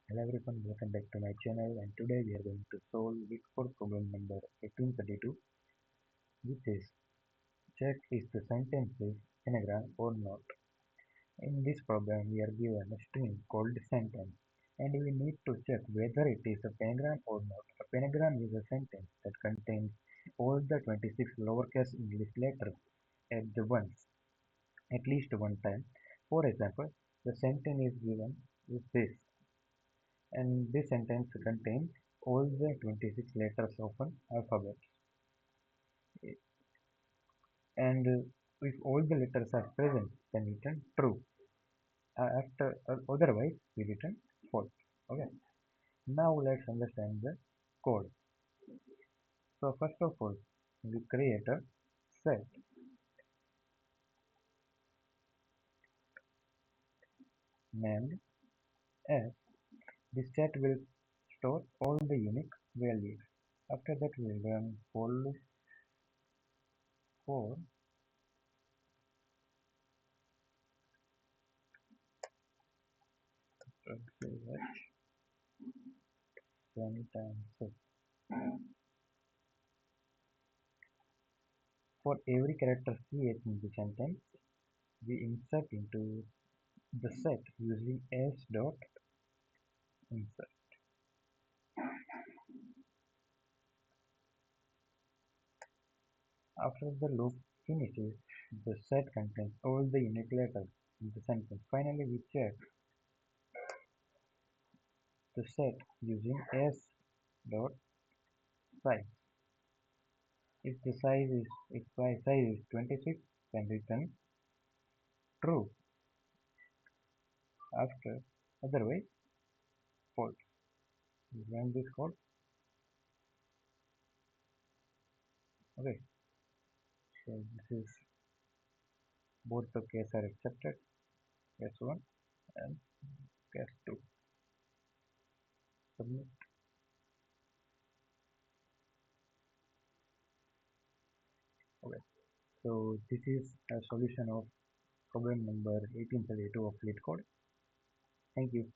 Hello everyone, welcome back to my channel and today we are going to solve LeetCode problem number 1832, which is check is the sentence is anagram or not. In this problem we are given a string called sentence and we need to check whether it is a pentagram or not. A pentagram is a sentence that contains all the 26 lowercase English letters at the once, at least one time. For example, the sentence is given with this and this sentence contains all the 26 letters of an alphabet. And if all the letters are present, then return true. Otherwise, we return false. Okay. Now let's understand the code. So first of all, we create a set named as. This set will store all the unique values. After that, we will run for sentence. For every character CH in the sentence, we insert into the set using s dot insert. After the loop finishes, the set contains all the unique letters in the sentence. Finally, we check the set using s dot size. If the size is 26, then return true. After otherwise false. We run this code. Okay. So this is both the case are accepted. Case 1 and case 2. Submit. Okay. So this is a solution of problem number 1832 of LeetCode. Thank you.